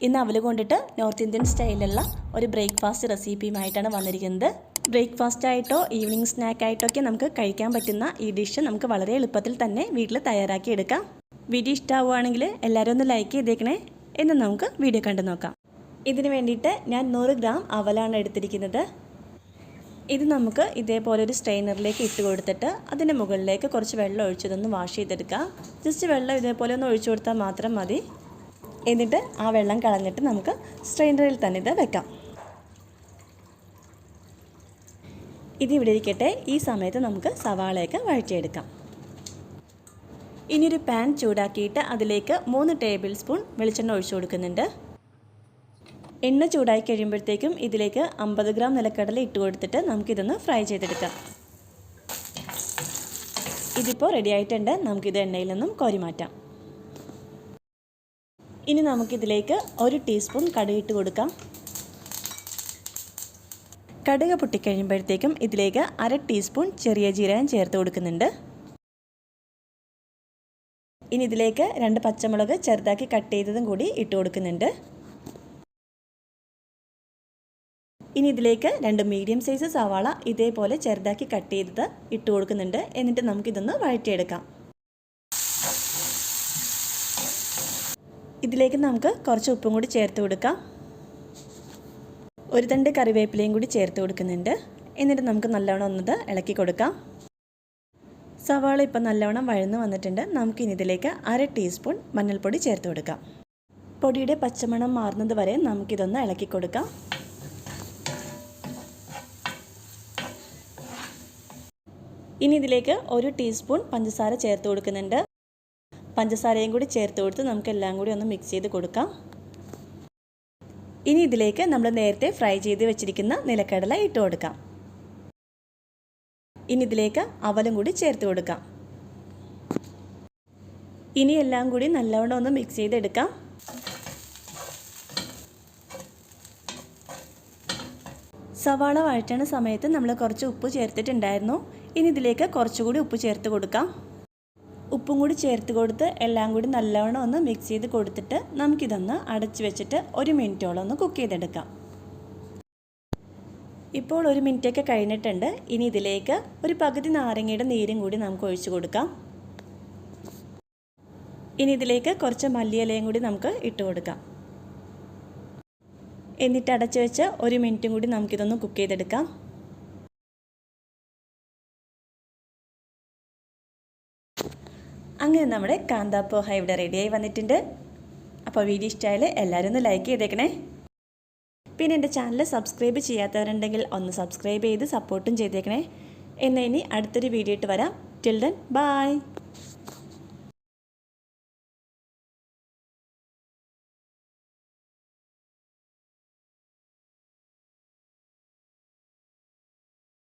ഇന്ന് അവൽ കൊണ്ടിട്ട് നോർത്ത് ഇന്ത്യൻ സ്റ്റൈലിലുള്ള ഒരു ബ്രേക്ക്ഫാസ്റ്റ് റെസിപ്പിയുമായിട്ടാണ് വന്നിരിക്കുന്നത്. ബ്രേക്ക്ഫാസ്റ്റ് ആയിട്ടോ ഈവനിങ് സ്നാക്ക് ആയിട്ടോ ഒക്കെ നമുക്ക് കഴിക്കാൻ പറ്റുന്ന ഈ ഡിഷ് നമുക്ക് വളരെ എളുപ്പത്തിൽ തന്നെ വീട്ടിൽ തയ്യാറാക്കി എടുക്കാം. വീഡിയോ ഇഷ്ടമാവുകയാണെങ്കിൽ എല്ലാവരും ഒന്ന് ലൈക്ക് ചെയ്തേക്കണേ. എന്ന് നമുക്ക് വീഡിയോ കണ്ടു നോക്കാം. ഇതിന് വേണ്ടിയിട്ട് ഞാൻ 100 ഗ്രാം അവലാണ് എടുത്തിരിക്കുന്നത്. ഇത് നമുക്ക് ഇതേപോലെ ഒരു സ്ട്രെയിനറിലേക്ക് ഇട്ട് കൊടുത്തിട്ട് അതിൻ്റെ മുകളിലേക്ക് കുറച്ച് വെള്ളം ഒഴിച്ചതൊന്ന് വാഷ് ചെയ്തെടുക്കാം. ജസ്റ്റ് വെള്ളം ഇതേപോലെ ഒന്ന് ഒഴിച്ചു കൊടുത്താൽ മാത്രം മതി. എന്നിട്ട് ആ വെള്ളം കളഞ്ഞിട്ട് നമുക്ക് സ്ട്രെയിനറിൽ തന്നെ ഇത് വെക്കാം. ഇതിവിടെ ഇരിക്കട്ടെ. ഈ സമയത്ത് നമുക്ക് സവാളയൊക്കെ വഴറ്റിയെടുക്കാം. ഇനിയൊരു പാൻ ചൂടാക്കിയിട്ട് അതിലേക്ക് 3 ടേബിൾ സ്പൂൺ വെളിച്ചെണ്ണ ഒഴിച്ചു കൊടുക്കുന്നുണ്ട്. എണ്ണ ചൂടായി കഴിയുമ്പോഴത്തേക്കും ഇതിലേക്ക് 50 ഗ്രാം നിലക്കടല ഇട്ട് കൊടുത്തിട്ട് നമുക്കിതൊന്ന് ഫ്രൈ ചെയ്തെടുക്കാം. ഇതിപ്പോൾ റെഡി ആയിട്ടുണ്ട്. നമുക്കിത് എണ്ണയിൽ നിന്നും കോരി മാറ്റാം. ഇനി നമുക്കിതിലേക്ക് 1 ടീസ്പൂൺ കടുക് ഇട്ട് കൊടുക്കാം. കടുക് പൊട്ടിക്കഴിയുമ്പോഴത്തേക്കും ഇതിലേക്ക് 1/2 ടീസ്പൂൺ ചെറിയ ജീരകം ചേർത്ത് കൊടുക്കുന്നുണ്ട്. ഇനി ഇതിലേക്ക് 2 പച്ചമുളക് ചെറുതാക്കി കട്ട് ചെയ്തതും കൂടി ഇട്ട് കൊടുക്കുന്നുണ്ട്. ഇനി ഇതിലേക്ക് 2 മീഡിയം സൈസ് സവാള ഇതേപോലെ ചെറുതാക്കി കട്ട് ചെയ്തത് ഇട്ട് കൊടുക്കുന്നുണ്ട്. എന്നിട്ട് നമുക്കിതൊന്ന് വഴറ്റിയെടുക്കാം. ഇതിലേക്ക് നമുക്ക് കുറച്ച് ഉപ്പും കൂടി ചേർത്ത് കൊടുക്കാം. 1 തണ്ട് കറിവേപ്പിലയും കൂടി ചേർത്ത് കൊടുക്കുന്നുണ്ട്. എന്നിട്ട് നമുക്ക് നല്ലവണ്ണം ഒന്നത് ഇളക്കി കൊടുക്കാം. സവാള ഇപ്പം നല്ലവണ്ണം വഴന്ന് വന്നിട്ടുണ്ട്. നമുക്കിനി ഇതിലേക്ക് 1/2 ടീസ്പൂൺ മഞ്ഞൾപ്പൊടി ചേർത്ത് കൊടുക്കാം. പൊടിയുടെ പച്ചമണം മാറുന്നത് വരെ നമുക്കിതൊന്ന് ഇളക്കി കൊടുക്കാം. ഇനി ഇതിലേക്ക് 1 ടീസ്പൂൺ പഞ്ചസാര ചേർത്ത് കൊടുക്കുന്നുണ്ട്. പഞ്ചസാരയും കൂടി ചേർത്ത് കൊടുത്ത് നമുക്കെല്ലാം കൂടി ഒന്ന് മിക്സ് ചെയ്ത് കൊടുക്കാം. ഇനി ഇതിലേക്ക് നമ്മൾ നേരത്തെ ഫ്രൈ ചെയ്ത് വെച്ചിരിക്കുന്ന നിലക്കടല ഇട്ട് കൊടുക്കാം. ഇനി ഇതിലേക്ക് അവലും കൂടി ചേർത്ത് കൊടുക്കാം. ഇനി എല്ലാം കൂടി നല്ലവണ്ണം ഒന്ന് മിക്സ് ചെയ്തെടുക്കാം. സവാള വഴറ്റുന്ന സമയത്ത് നമ്മൾ കുറച്ച് ഉപ്പ് ചേർത്തിട്ടുണ്ടായിരുന്നു. ഇനി ഇതിലേക്ക് കുറച്ചുകൂടി ഉപ്പ് ചേർത്ത് കൊടുക്കാം. ഉപ്പും കൂടി ചേർത്ത് കൊടുത്ത് എല്ലാം കൂടി നല്ലവണ്ണം ഒന്ന് മിക്സ് ചെയ്ത് കൊടുത്തിട്ട് നമുക്കിതൊന്ന് അടച്ച് വെച്ചിട്ട് 1 മിനിറ്റോളം ഒന്ന് കുക്ക് ചെയ്തെടുക്കാം. ഇപ്പോൾ 1 മിനിറ്റൊക്കെ കഴിഞ്ഞിട്ടുണ്ട്. ഇനി ഇതിലേക്ക് ഒരു പകുതി നാരങ്ങയുടെ നീരും കൂടി നമുക്ക് ഒഴിച്ചു കൊടുക്കാം. ഇനി ഇതിലേക്ക് കുറച്ച് മല്ലിയിലയും കൂടി നമുക്ക് ഇട്ട് കൊടുക്കാം. എന്നിട്ട് അടച്ച് വെച്ച് 1 മിനിറ്റും കൂടി നമുക്കിതൊന്ന് കുക്ക് ചെയ്തെടുക്കാം. അങ്ങനെ നമ്മുടെ കാന്താ പോഹ ഇവിടെ റെഡിയായി വന്നിട്ടുണ്ട്. അപ്പോൾ വീഡിയോ ഇഷ്ടമായാൽ എല്ലാവരും ഒന്ന് ലൈക്ക് ചെയ്തേക്കണേ. പിന്നെ എൻ്റെ ചാനൽ സബ്സ്ക്രൈബ് ചെയ്യാത്തവരുണ്ടെങ്കിൽ ഒന്ന് സബ്സ്ക്രൈബ് ചെയ്ത് സപ്പോർട്ടും ചെയ്തേക്കണേ. എന്നാൽ ഇനി അടുത്തൊരു വീഡിയോ ഇട്ട് വരാം. Till then bye.